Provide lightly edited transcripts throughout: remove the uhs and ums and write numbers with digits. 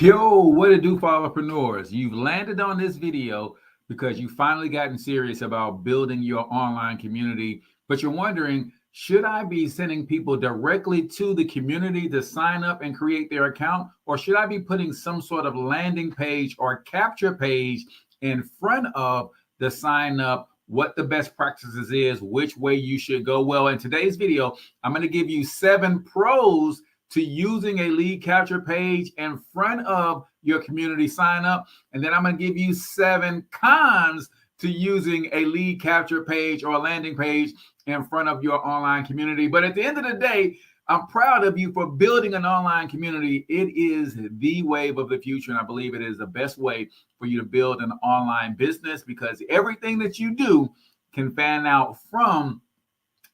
Yo, what it do, Fatherpreneurs? You've landed on this video because you finally gotten serious about building your online community, but you're wondering, should I be sending people directly to the community to sign up and create their account, or should I be putting some sort of landing page or capture page in front of the sign up, what the best practices is, which way you should go? Well, in today's video, I'm going to give you 7 pros to using a lead capture page in front of your community sign up. And then I'm going to give you 7 cons to using a lead capture page or a landing page in front of your online community. But at the end of the day, I'm proud of you for building an online community. It is the wave of the future, and I believe it is the best way for you to build an online business, because everything that you do can fan out from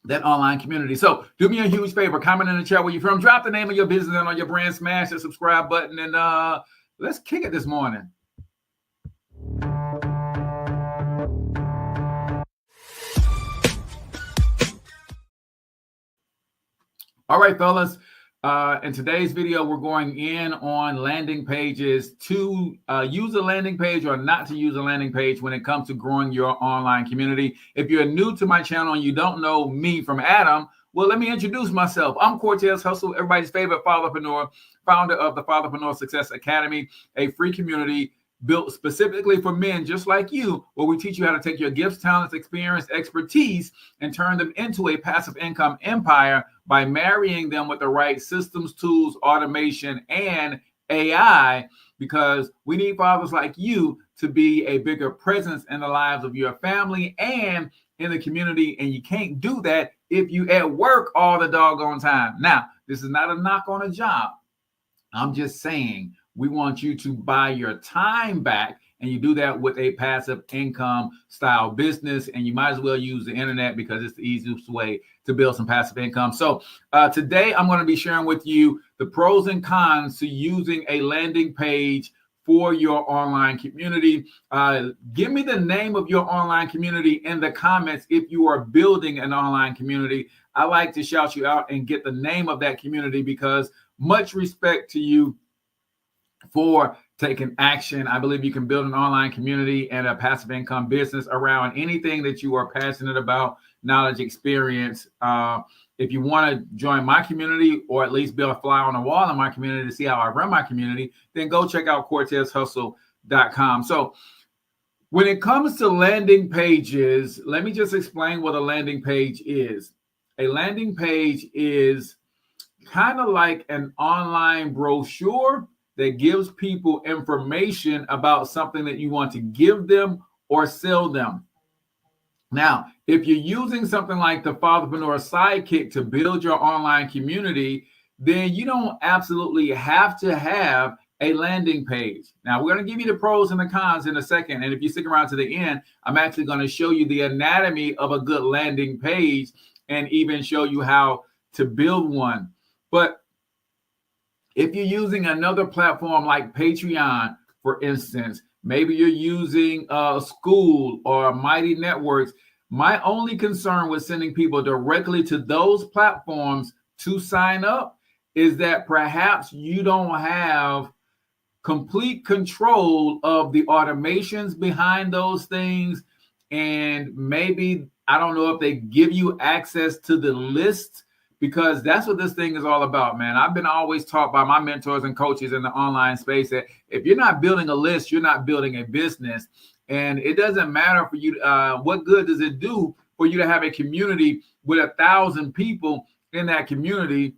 that online community. So do me a huge favor, comment in the chat where you're from, drop the name of your business and on your brand, smash the subscribe button, and let's kick it this morning. All right, fellas. In today's video, we're going in on landing pages to use a landing page or not to use a landing page when it comes to growing your online community. If you're new to my channel and you don't know me from Adam, well, let me introduce myself. I'm Cortez, Hustle, everybody's favorite fatherpreneur, founder of the Fatherpreneur Success Academy, a free community built specifically for men just like you, where we teach you how to take your gifts, talents, experience, expertise, and turn them into a passive income empire by marrying them with the right systems, tools, automation, and AI, because we need fathers like you to be a bigger presence in the lives of your family and in the community. And you can't do that if you at work all the doggone time. Now, this is not a knock on a job. I'm just saying, we want you to buy your time back, and you do that with a passive income style business. And you might as well use the internet because it's the easiest way to build some passive income. So today I'm going to be sharing with you the pros and cons to using a landing page for your online community. Give me the name of your online community in the comments if you are building an online community. I like to shout you out and get the name of that community, because much respect to you for taking action. I believe you can build an online community and a passive income business around anything that you are passionate about, knowledge, experience. If you want to join my community, or at least be a fly on the wall in my community to see how I run my community, then go check out CortezHustle.com. So when it comes to landing pages, let me just explain what a landing page is. A landing page is kind of like an online brochure that gives people information about something that you want to give them or sell them. Now, if you're using something like the Fatherpreneur Sidekick to build your online community, then you don't absolutely have to have a landing page. Now, we're going to give you the pros and the cons in a second. And if you stick around to the end, I'm actually going to show you the anatomy of a good landing page and even show you how to build one. But if you're using another platform like Patreon, for instance, maybe you're using School or Mighty Networks, my only concern with sending people directly to those platforms to sign up is that perhaps you don't have complete control of the automations behind those things. And maybe, I don't know if they give you access to the list, because that's what this thing is all about, man. I've been always taught by my mentors and coaches in the online space that if you're not building a list, you're not building a business. And it doesn't matter for you. What good does it do for you to have a community with 1,000 people in that community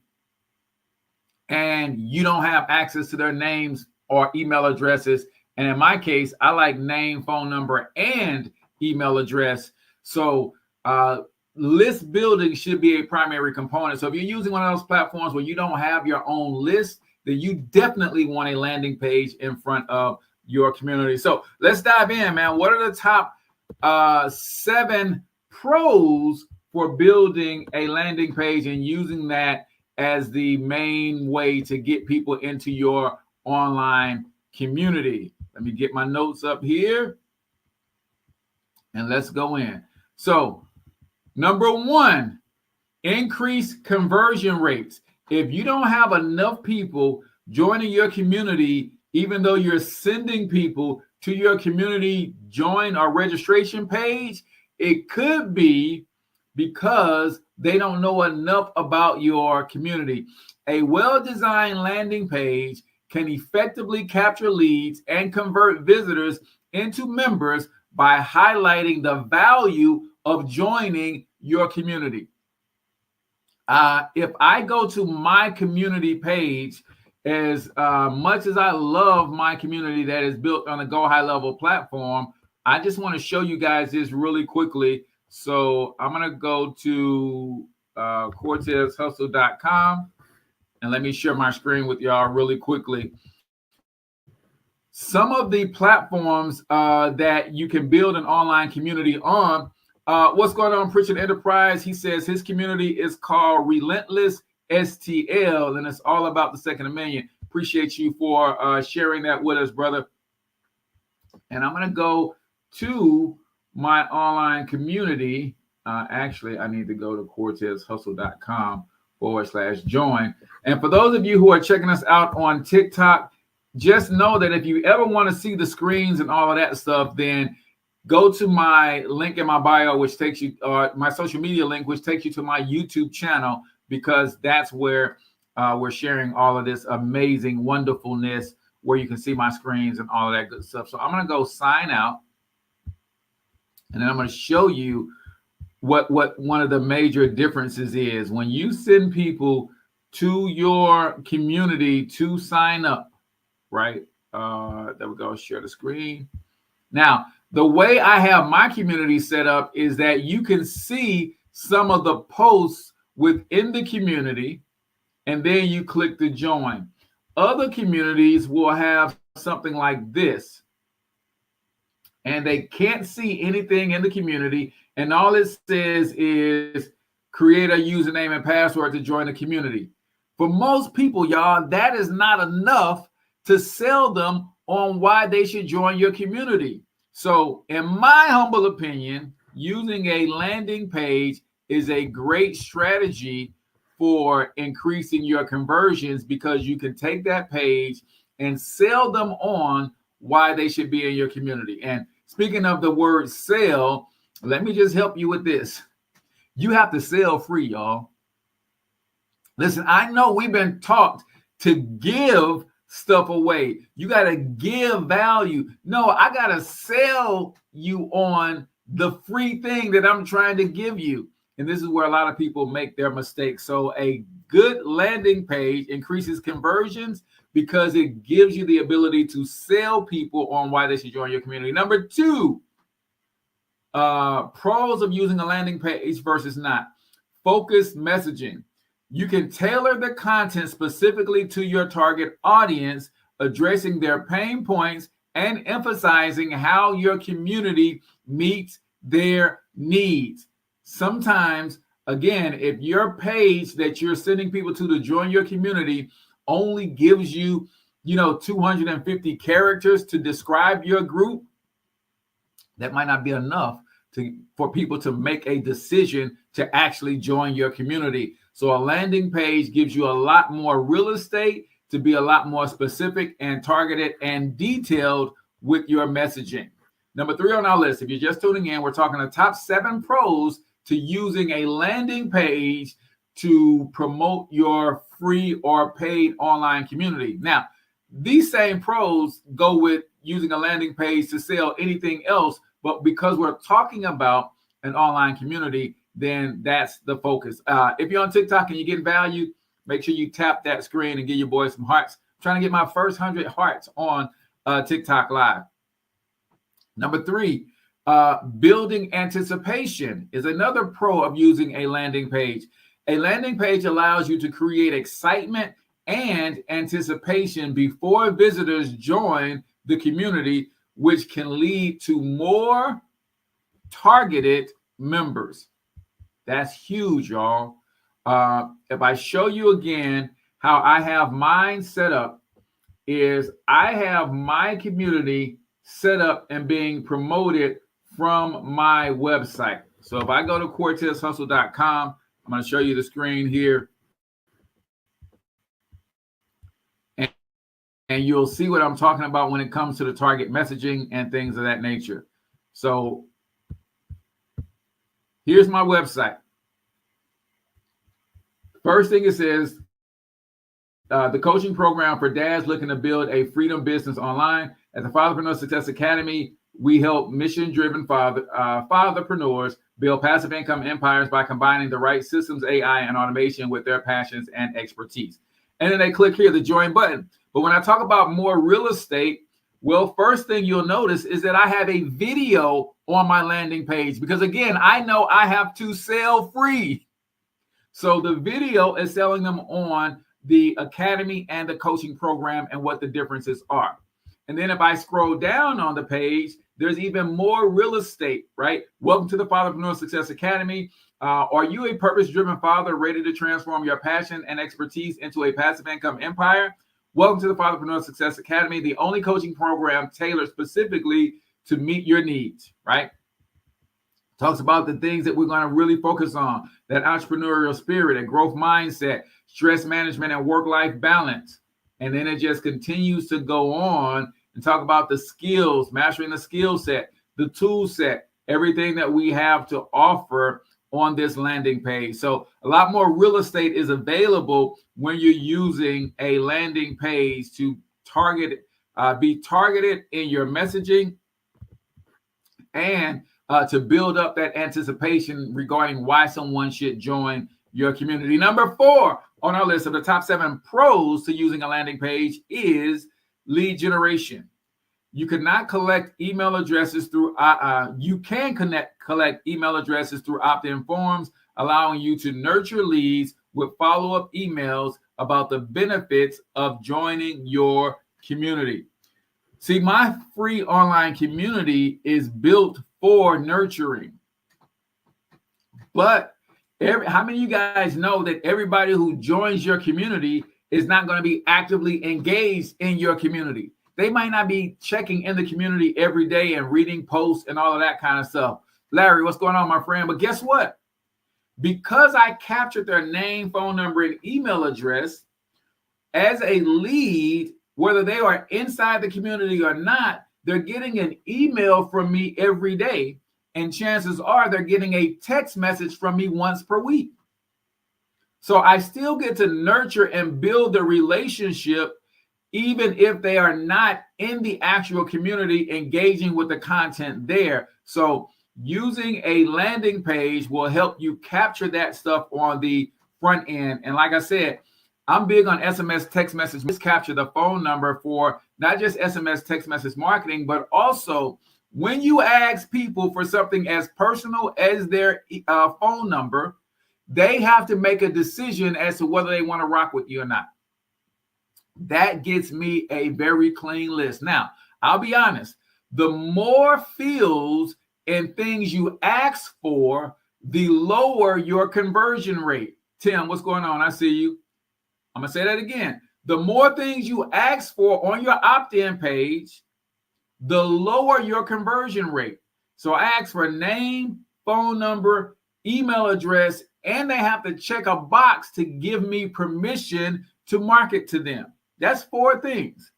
and you don't have access to their names or email addresses? And in my case, I like name, phone number, and email address. So list building should be a primary component. So if you're using one of those platforms where you don't have your own list, then you definitely want a landing page in front of your community. So let's dive in, man. What are the top 7 pros for building a landing page and using that as the main way to get people into your online community? Let me get my notes up here and let's go in. So number 1, increase conversion rates. If you don't have enough people joining your community even though you're sending people to your community join or registration page, it could be because they don't know enough about your community. A well-designed landing page can effectively capture leads and convert visitors into members by highlighting the value of joining your community. If I go to my community page, as much as I love my community that is built on the Go Highlevel platform, I just want to show you guys this really quickly. So I'm going to go to cortezhustle.com and let me share my screen with y'all really quickly. Some of the platforms that you can build an online community on. What's going on, Pritchard Enterprise? He says his community is called Relentless STL, and it's all about the Second Amendment. Appreciate you for sharing that with us, brother. And I'm going to go to my online community. Actually, I need to go to cortezhustle.com/join. And for those of you who are checking us out on TikTok, just know that if you ever want to see the screens and all of that stuff, then go to my link in my bio, which takes you, my social media link, which takes you to my YouTube channel, because that's where we're sharing all of this amazing wonderfulness, where you can see my screens and all of that good stuff. So I'm going to go sign out, and then I'm going to show you what one of the major differences is when you send people to your community to sign up. Right. There we go. Share the screen. Now, the way I have my community set up is that you can see some of the posts within the community, and then you click to join. Other communities will have something like this, and they can't see anything in the community, and all it says is create a username and password to join the community. For most people, y'all, that is not enough to sell them on why they should join your community. So in my humble opinion, using a landing page is a great strategy for increasing your conversions, because you can take that page and sell them on why they should be in your community. And speaking of the word sell, let me just help you with this. You have to sell free, y'all. Listen, I know we've been taught to give stuff away. You got to give value. No, I got to sell you on the free thing that I'm trying to give you. And this is where a lot of people make their mistakes. So a good landing page increases conversions because it gives you the ability to sell people on why they should join your community. Number two, pros of using a landing page versus not. Focused messaging. You can tailor the content specifically to your target audience, addressing their pain points and emphasizing how your community meets their needs. Sometimes, again, if your page that you're sending people to join your community only gives you, 250 characters to describe your group, that might not be enough for people to make a decision to actually join your community. So a landing page gives you a lot more real estate to be a lot more specific and targeted and detailed with your messaging. Number 3 on our list, if you're just tuning in, we're talking the top 7 pros to using a landing page to promote your free or paid online community. Now, these same pros go with using a landing page to sell anything else, but because we're talking about an online community, then that's the focus. If you're on TikTok and you're getting value, make sure you tap that screen and give your boys some hearts. I'm trying to get my first 100 hearts on TikTok Live. Number 3, building anticipation is another pro of using a landing page. A landing page allows you to create excitement and anticipation before visitors join the community, which can lead to more targeted members. That's huge, y'all. If I show you again how I have mine set up, is I have my community set up and being promoted from my website. So if I go to cortezhustle.com, I'm going to show you the screen here. and you'll see what I'm talking about when it comes to the target messaging and things of that nature. So here's my website. First thing it says, the coaching program for dads looking to build a freedom business online. At the Fatherpreneur Success Academy, we help mission-driven fatherpreneurs build passive income empires by combining the right systems, AI, and automation with their passions and expertise. And then they click here, the join button. But when I talk about more real estate, well, first thing you'll notice is that I have a video on my landing page because, again, I know I have to sell free. So the video is selling them on the academy and the coaching program and what the differences are. And then if I scroll down on the page, there's even more real estate, right? Welcome to the Fatherpreneur Success Academy. Are you a purpose-driven father ready to transform your passion and expertise into a passive income empire? Welcome to the Fatherpreneur Success Academy, the only coaching program tailored specifically to meet your needs, right? Talks about the things that we're going to really focus on, that entrepreneurial spirit, a growth mindset, stress management, and work-life balance. And then it just continues to go on and talk about the skills, mastering the skill set, the tool set, everything that we have to offer on this landing page. So a lot more real estate is available when you're using a landing page to be targeted in your messaging and to build up that anticipation regarding why someone should join your community. Number 4 on our list of the top 7 pros to using a landing page is lead generation. You cannot collect email addresses through, you can collect email addresses through opt-in forms, allowing you to nurture leads with follow-up emails about the benefits of joining your community. See, my free online community is built for nurturing. But how many of you guys know that everybody who joins your community is not going to be actively engaged in your community? They might not be checking in the community every day and reading posts and all of that kind of stuff. Larry, what's going on, my friend? But guess what? Because I captured their name, phone number, and email address as a lead, whether they are inside the community or not, they're getting an email from me every day. And chances are they're getting a text message from me once per week. So I still get to nurture and build the relationship, even if they are not in the actual community engaging with the content there. So using a landing page will help you capture that stuff on the front end. And like I said, I'm big on SMS text message. Just capture the phone number for not just SMS text message marketing, but also when you ask people for something as personal as their phone number, they have to make a decision as to whether they want to rock with you or not. That gets me a very clean list. Now, I'll be honest, the more fields and things you ask for, the lower your conversion rate. Tim, what's going on? I see you. I'm going to say that again. The more things you ask for on your opt-in page, the lower your conversion rate. So I ask for name, phone number, email address, and they have to check a box to give me permission to market to them. That's 4 things.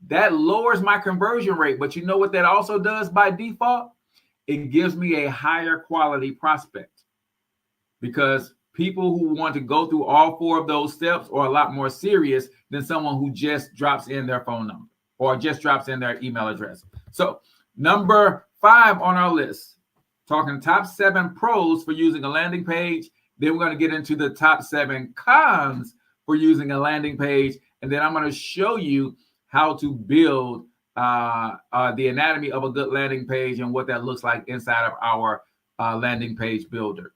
That lowers my conversion rate. But you know what that also does by default? It gives me a higher quality prospect, because people who want to go through all 4 of those steps are a lot more serious than someone who just drops in their phone number or just drops in their email address. So number 5 on our list, talking top 7 pros for using a landing page. Then we're going to get into the top 7 cons for using a landing page. And then I'm going to show you how to build the anatomy of a good landing page and what that looks like inside of our landing page builder.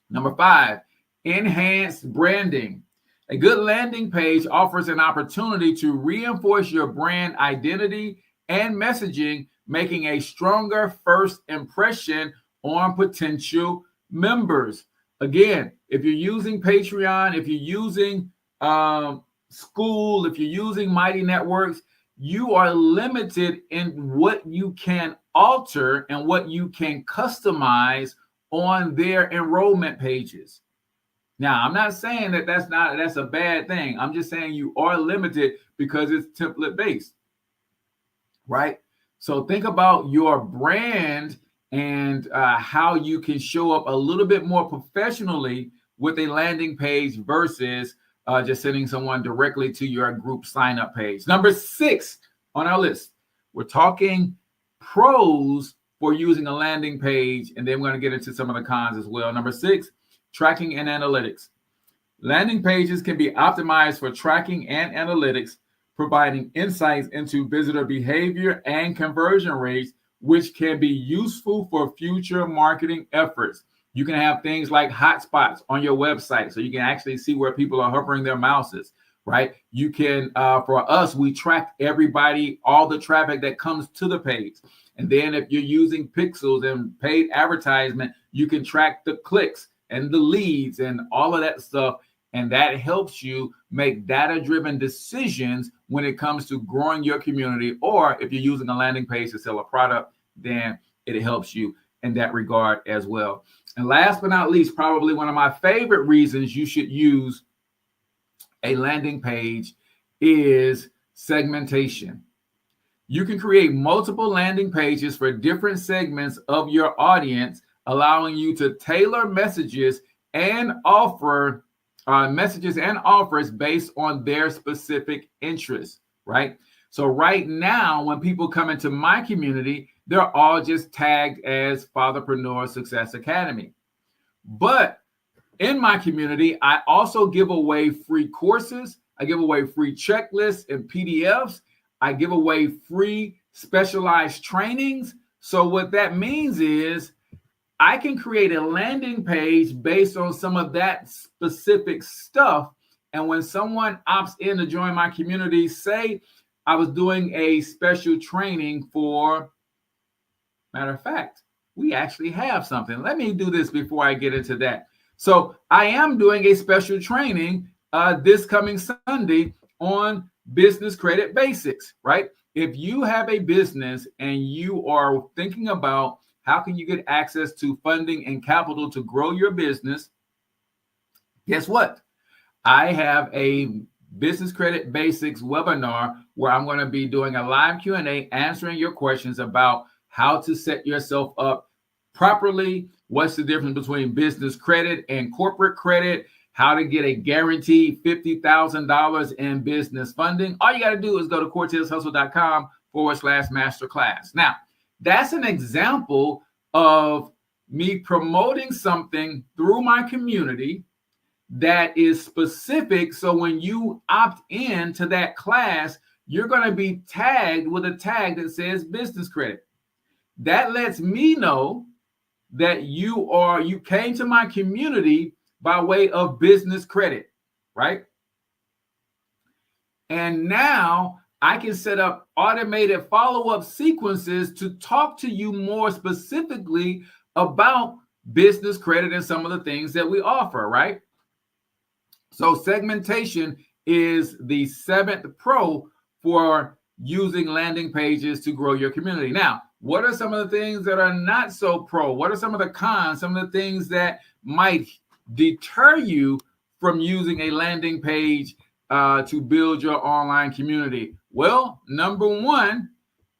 Number 5, enhanced branding. A good landing page offers an opportunity to reinforce your brand identity and messaging, making a stronger first impression on potential members. Again, if you're using Patreon, if you're using School, if you're using Mighty Networks, you are limited in what you can alter and what you can customize on their enrollment pages. Now, I'm not saying that that's a bad thing. I'm just saying you are limited because it's template based, right? So think about your brand and how you can show up a little bit more professionally with a landing page versus just sending someone directly to your group sign up page. Number 6 on our list, we're talking pros for using a landing page, and then we're going to get into some of the cons as well. Number 6, tracking and analytics. Landing pages can be optimized for tracking and analytics, providing insights into visitor behavior and conversion rates, which can be useful for future marketing efforts. You can have things like hotspots on your website, so you can actually see where people are hovering their mouses, right? You can, for us, we track everybody, all the traffic that comes to the page. And then if you're using pixels and paid advertisement, you can track the clicks and the leads and all of that stuff. And that helps you make data-driven decisions when it comes to growing your community. Or if you're using a landing page to sell a product, then it helps you in that regard as well. And last but not least, probably one of my favorite reasons you should use a landing page is segmentation. You can create multiple landing pages for different segments of your audience, allowing you to tailor messages and offers based on their specific interests, right? So right now, when people come into my community, they're all just tagged as Fatherpreneur Success Academy. But in my community, I also give away free courses. I give away free checklists and PDFs. I give away free specialized trainings. So what that means is I can create a landing page based on some of that specific stuff. And when someone opts in to join my community, say I was doing a special training for, matter of fact, we actually have something. Let me do this before I get into that. So I am doing a special training this coming Sunday on business credit basics, right? If you have a business and you are thinking about how can you get access to funding and capital to grow your business, guess what? I have a business credit basics webinar where I'm going to be doing a live Q&A, answering your questions about how to set yourself up properly. What's the difference between business credit and corporate credit? How to get a guaranteed $50,000 in business funding. All you got to do is go to cortezhustle.com/masterclass. Now, that's an example of me promoting something through my community that is specific. So when you opt in to that class, you're going to be tagged with a tag that says business credit. That lets me know that you came to my community by way of business credit, right? And now I can set up automated follow-up sequences to talk to you more specifically about business credit and some of the things that we offer, right? So segmentation is the 7th pro for using landing pages to grow your community. Now, what are some of the things that are not so pro? What are some of the cons, some of the things that might deter you from using a landing page to build your online community? Well, number 1,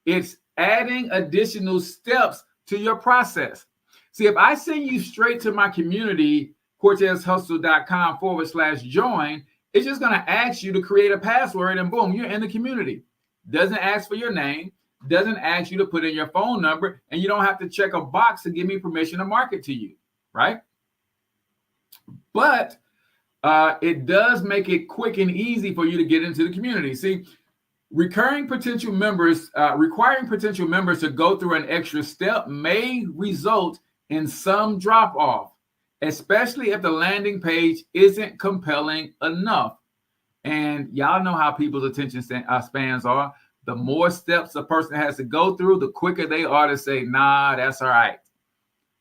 it's adding additional steps to your process. See, if I send you straight to my community, cortezhustle.com/join, it's just going to ask you to create a password and boom, you're in the community. Doesn't ask for your name, doesn't ask you to put in your phone number, and you don't have to check a box to give me permission to market to you, right? But it does make it quick and easy for you to get into the community. See, requiring potential members to go through an extra step may result in some drop off, especially if the landing page isn't compelling enough. And y'all know how people's attention spans are. The more steps a person has to go through, the quicker they are to say, nah, that's all right.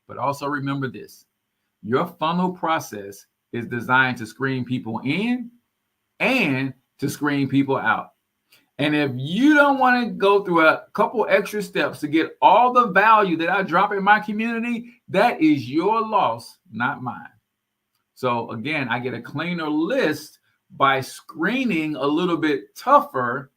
But also remember this. Your funnel process is designed to screen people in and to screen people out. And if you don't want to go through a couple extra steps to get all the value that I drop in my community, that is your loss, not mine. So again, I get a cleaner list by screening a little bit tougher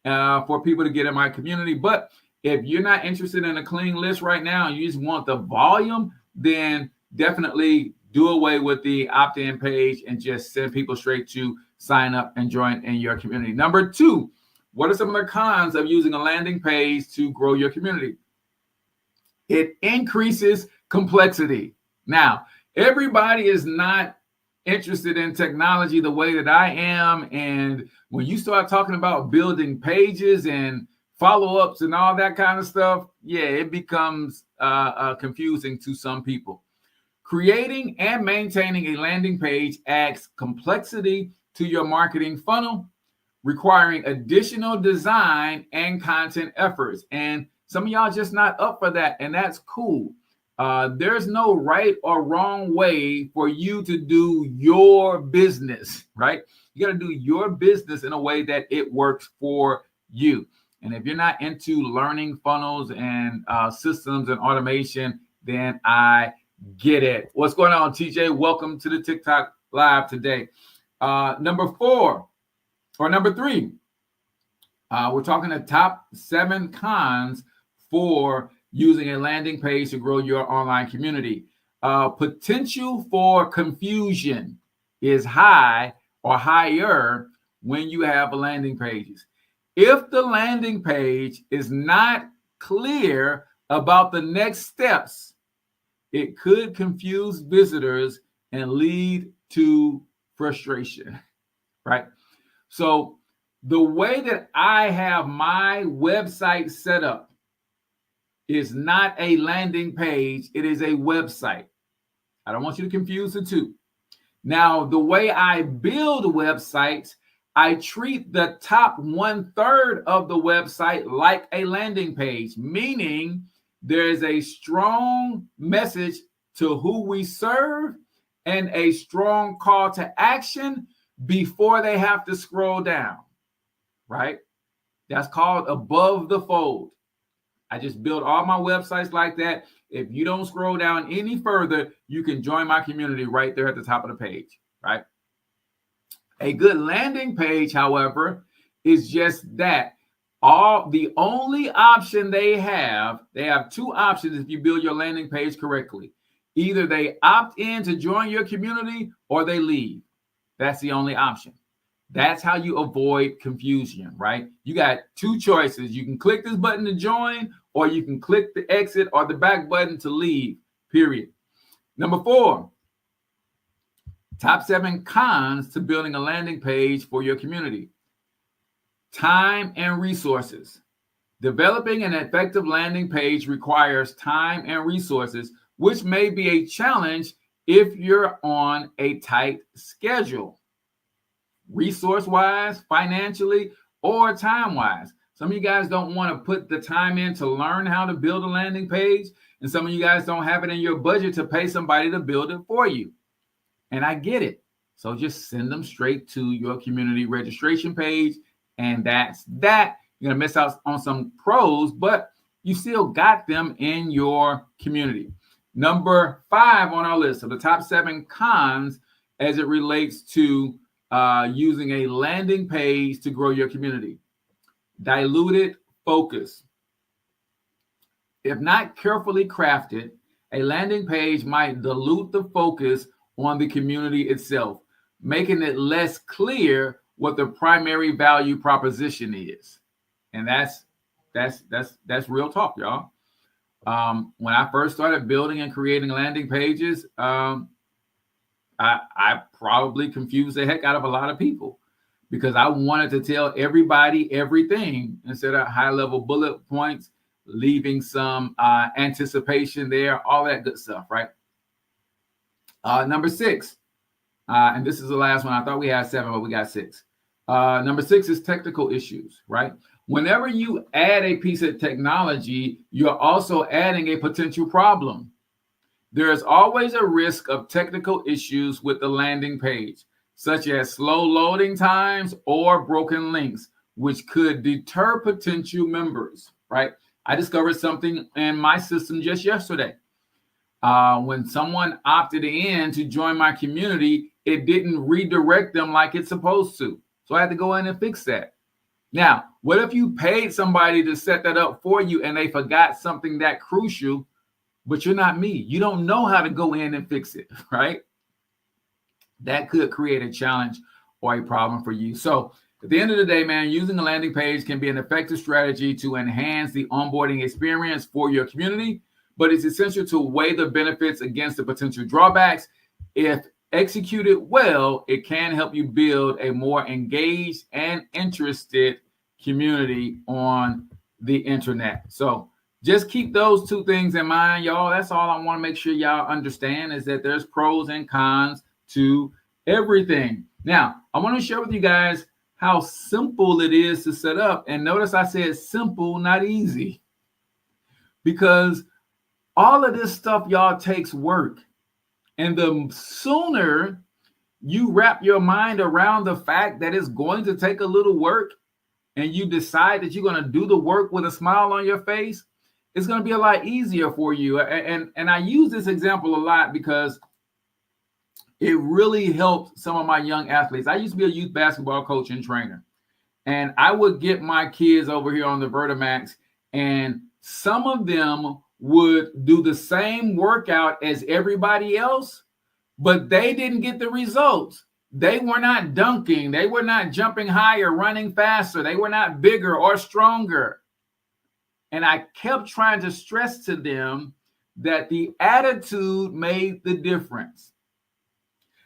for people to get in my community. But if you're not interested in a clean list right now and you just want the volume, then definitely do away with the opt-in page and just send people straight to sign up and join in your community. Number 2, what are some of the cons of using a landing page to grow your community? It increases complexity. Now, everybody is not interested in technology the way that I am. And when you start talking about building pages and follow-ups and all that kind of stuff, yeah, it becomes confusing to some people. Creating and maintaining a landing page adds complexity to your marketing funnel, requiring additional design and content efforts. And some of y'all just not up for that, and that's cool. There's no right or wrong way for you to do your business, right? You got to do your business in a way that it works for you. And if you're not into learning funnels and systems and automation, then I get it. What's going on, TJ? Welcome to the TikTok Live today. Number 3, we're talking the top 7 cons for using a landing page to grow your online community. Potential for confusion is high or higher when you have a landing pages. If the landing page is not clear about the next steps, it could confuse visitors and lead to frustration, right? So the way that I have my website set up is not a landing page. It is a website. I don't want you to confuse the two. Now, the way I build websites, I treat the top 1/3 of the website like a landing page, meaning there is a strong message to who we serve and a strong call to action before they have to scroll down, right? That's called above the fold. I just build all my websites like that. If you don't scroll down any further, you can join my community right there at the top of the page, right? A good landing page, however, is just that. The only option they have 2 options if you build your landing page correctly. Either they opt in to join your community or they leave. That's the only option. That's how you avoid confusion, right? You got 2 choices. You can click this button to join, or you can click the exit or the back button to leave, period. Number 4, top 7 cons to building a landing page for your community. Time and resources. Developing an effective landing page requires time and resources, which may be a challenge if you're on a tight schedule, resource-wise, financially, or time-wise. Some of you guys don't want to put the time in to learn how to build a landing page, and some of you guys don't have it in your budget to pay somebody to build it for you. And I get it. So just send them straight to your community registration page, and that's that. You're going to miss out on some pros, but you still got them in your community. Number 5 on our list of the top 7 cons as it relates to using a landing page to grow your community. Diluted focus. If not carefully crafted, a landing page might dilute the focus on the community itself, making it less clear what the primary value proposition is. And that's real talk, y'all. When I first started building and creating landing pages, I probably confused the heck out of a lot of people because I wanted to tell everybody everything instead of high-level bullet points, leaving some anticipation there, all that good stuff, right? Number 6, and this is the last one. I thought we had 7, but we got 6. Number 6 is technical issues, right? Whenever you add a piece of technology, you're also adding a potential problem. There is always a risk of technical issues with the landing page, such as slow loading times or broken links, which could deter potential members, right? I discovered something in my system just yesterday. When someone opted in to join my community, it didn't redirect them like it's supposed to. So I had to go in and fix that. Now, what if you paid somebody to set that up for you and they forgot something that crucial, but you're not me? You don't know how to go in and fix it, right? That could create a challenge or a problem for you. So at the end of the day, man, using a landing page can be an effective strategy to enhance the onboarding experience for your community, but it's essential to weigh the benefits against the potential drawbacks. If executed well, it can help you build a more engaged and interested community on the internet. So just keep those two things in mind, y'all. That's all I want to make sure y'all understand, is that there's pros and cons to everything. Now, I want to share with you guys how simple it is to set up. And notice I said simple, not easy, because all of this stuff, y'all, takes work. And the sooner you wrap your mind around the fact that it's going to take a little work, and you decide that you're going to do the work with a smile on your face, it's going to be a lot easier for you. And I use this example a lot because it really helped some of my young athletes. I used to be a youth basketball coach and trainer, and I would get my kids over here on the Vertimax, and some of them would do the same workout as everybody else, but they didn't get the results. They were not dunking. They were not jumping higher, running faster. They were not bigger or stronger. And I kept trying to stress to them that the attitude made the difference.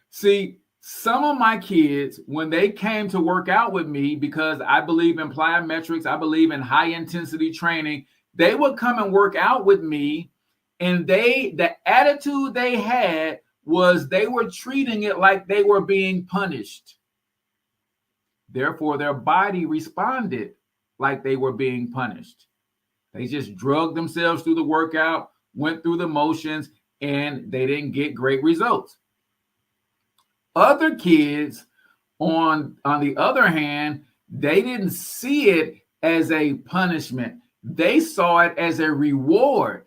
See, some of my kids, when they came to work out with me, because I believe in plyometrics, I believe in high intensity training, they would come and work out with me, and the attitude they had was they were treating it like they were being punished. Therefore, their body responded like they were being punished. They just drugged themselves through the workout, went through the motions, and they didn't get great results. Other kids, on the other hand, they didn't see it as a punishment. They saw it as a reward.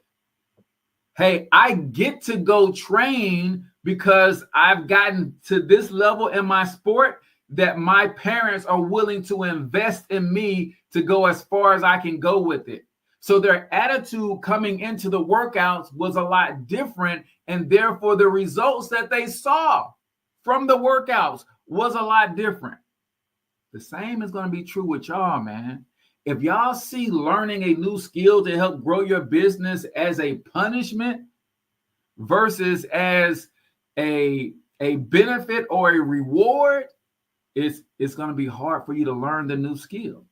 Hey, I get to go train because I've gotten to this level in my sport that my parents are willing to invest in me to go as far as I can go with it. So their attitude coming into the workouts was a lot different, and therefore the results that they saw from the workouts was a lot different. The same is going to be true with y'all, man. If y'all see learning a new skill to help grow your business as a punishment versus as a benefit or a reward, it's going to be hard for you to learn the new skill,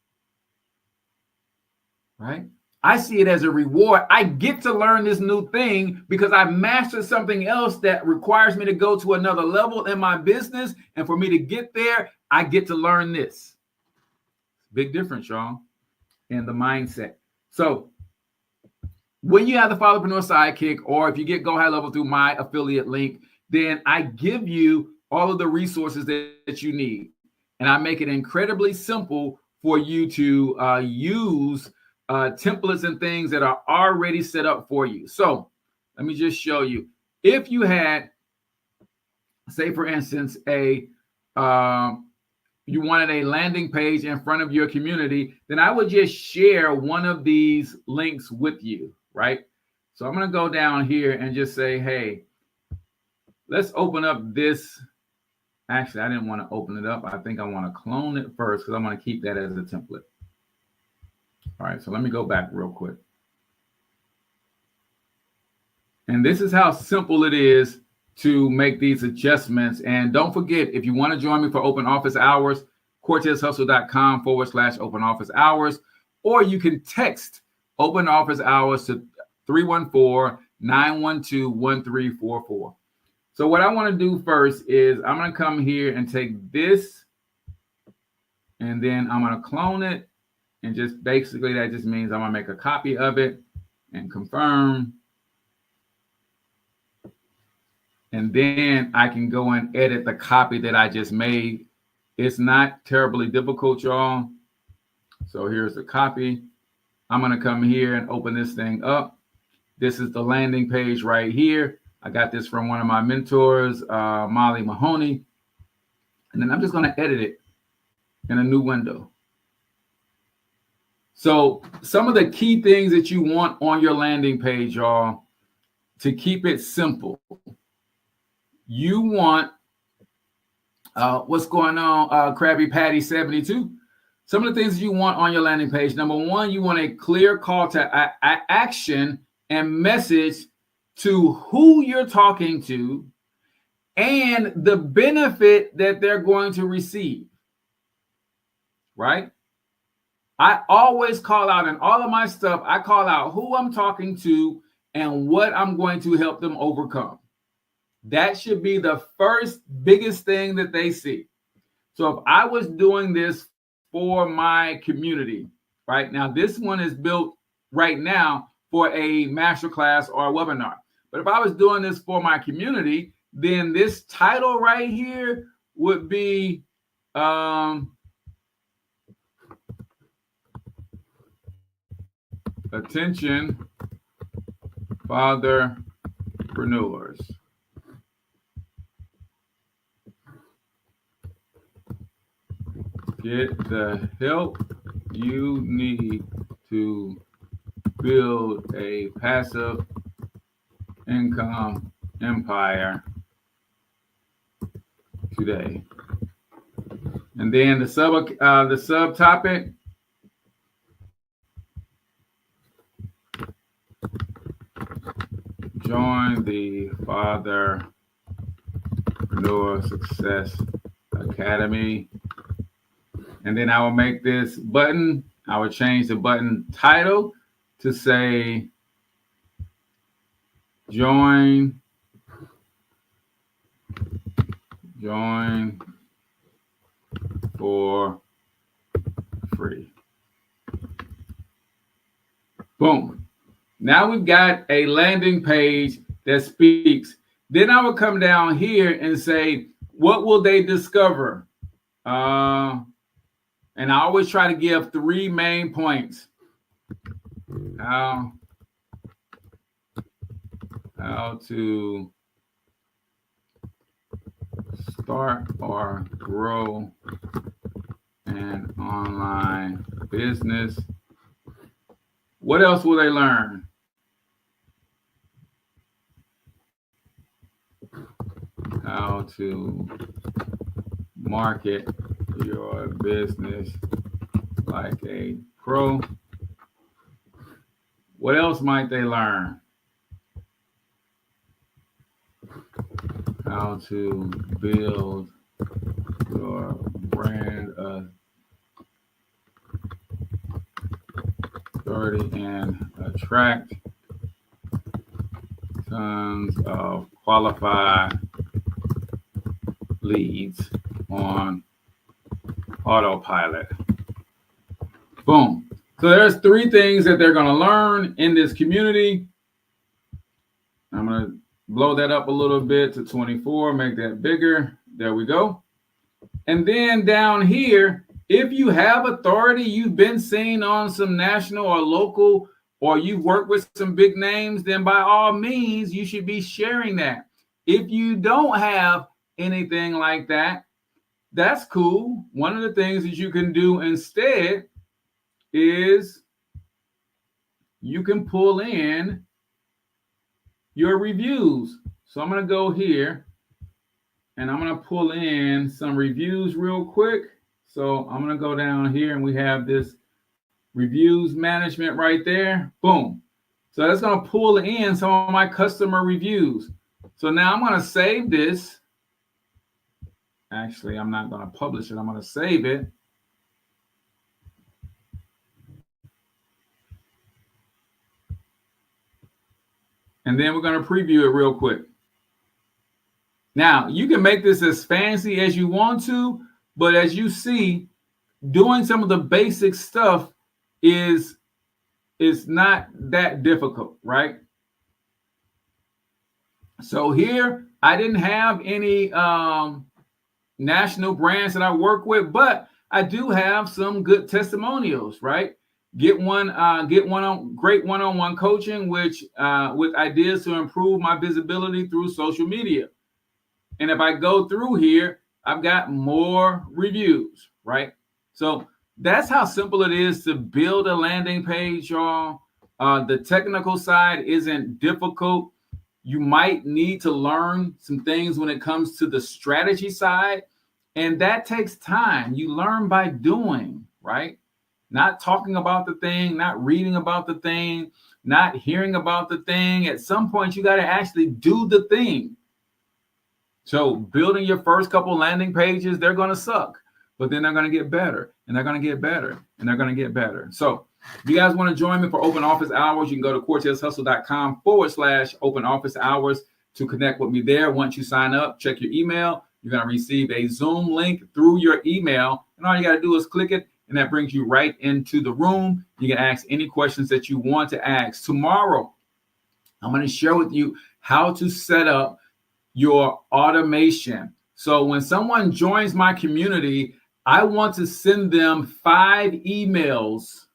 right? I see it as a reward. I get to learn this new thing because I've mastered something else that requires me to go to another level in my business. And for me to get there, I get to learn this. Big difference, y'all, in the mindset. So when you have the Fatherpreneur Sidekick, or if you get Go Highlevel through my affiliate link, then I give you all of the resources that you need. And I make it incredibly simple for you to use templates and things that are already set up for you. So let me just show you. If you had, say for instance, you wanted a landing page in front of your community, then I would just share one of these links with you, right? So I'm going to go down here and just say, hey, let's open up this. Actually, I didn't want to open it up. I think I want to clone it first because I want to keep that as a template. All right, so let me go back real quick. And this is how simple it is to make these adjustments. And don't forget, if you want to join me for open office hours, cortezhustle.com/open office hours, or you can text open office hours to 314-912-1344. So what I want to do first is I'm going to come here and take this, and then I'm going to clone it. And just basically that just means I'm going to make a copy of it and confirm. And then I can go and edit the copy that I just made. It's not terribly difficult, y'all. So here's the copy. I'm going to come here and open this thing up. This is the landing page right here. I got this from one of my mentors, Molly Mahoney. And then I'm just going to edit it in a new window. So some of the key things that you want on your landing page, y'all, to keep it simple. You want, what's going on, Krabby Patty 72? Some of the things you want on your landing page. Number one, you want a clear call to action and message to who you're talking to and the benefit that they're going to receive, right? I always call out in all of my stuff, I call out who I'm talking to and what I'm going to help them overcome. That should be the first biggest thing that they see. So if I was doing this for my community, right now, this one is built right now for a masterclass or a webinar. But if I was doing this for my community, then this title right here would be Attention Fatherpreneurs. Get the help you need to build a passive income empire today. And then the subtopic, join the Fatherpreneur Success Academy. And then I will make this button, I will change the button title to say, join for free. Boom. Now we've got a landing page that speaks. Then I will come down here and say, what will they discover? And I always try to give 3 main points. How to start or grow an online business. What else will they learn? How to market your business like a pro. What else might they learn? How to build your brand authority and attract tons of qualified leads on autopilot. Boom. So there's 3 things that they're going to learn in this community. I'm going to blow that up a little bit to 24, make that bigger. There we go. And then down here, if you have authority, you've been seen on some national or local, or you've worked with some big names, then by all means, you should be sharing that. If you don't have anything like that, that's cool. One of the things that you can do instead is you can pull in your reviews. So I'm going to go here and I'm going to pull in some reviews real quick. So I'm going to go down here and we have this reviews management right there. Boom. So that's going to pull in some of my customer reviews. So now I'm going to save this. Actually, I'm not going to publish it. I'm going to save it. And then we're going to preview it real quick. Now, you can make this as fancy as you want to, but as you see, doing some of the basic stuff is not that difficult, right? So here, I didn't have any national brands that I work with, but I do have some good testimonials, right? Get great one-on-one coaching, which with ideas to improve my visibility through social media. And if I go through here, I've got more reviews, right? So that's how simple it is to build a landing page, y'all. The technical side isn't difficult. You might need to learn some things when it comes to the strategy side, and that takes time. You learn by doing, right? Not talking about the thing, not reading about the thing, not hearing about the thing. At some point, you got to actually do the thing. So building your first couple landing pages, they're going to suck, but then they're going to get better, and they're going to get better, and they're going to get better. So if you guys want to join me for open office hours, you can go to cortezhustle.com/open office hours to connect with me there. Once you sign up, check your email. You're going to receive a Zoom link through your email, and all you got to do is click it, and that brings you right into the room. You can ask any questions that you want to ask. Tomorrow, I'm going to share with you how to set up your automation. So when someone joins my community, I want to send them 5 emails.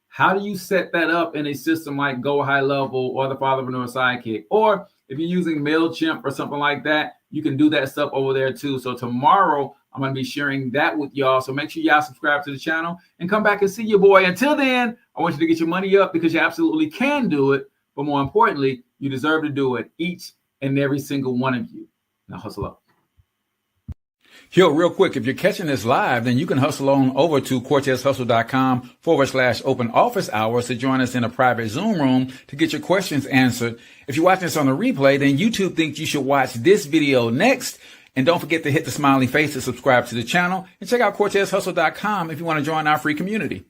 How do you set that up in a system like Go Highlevel or the Fatherpreneur Sidekick? Or if you're using MailChimp or something like that, you can do that stuff over there too. So tomorrow, I'm going to be sharing that with y'all. So make sure y'all subscribe to the channel and come back and see your boy. Until then, I want you to get your money up because you absolutely can do it. But more importantly, you deserve to do it, each and every single one of you. Now hustle up. Yo, real quick, if you're catching this live, then you can hustle on over to cortezhustle.com/open office hours to join us in a private Zoom room to get your questions answered. If you're watching this on the replay, then YouTube thinks you should watch this video next. And don't forget to hit the smiley face to subscribe to the channel and check out cortezhustle.com if you want to join our free community.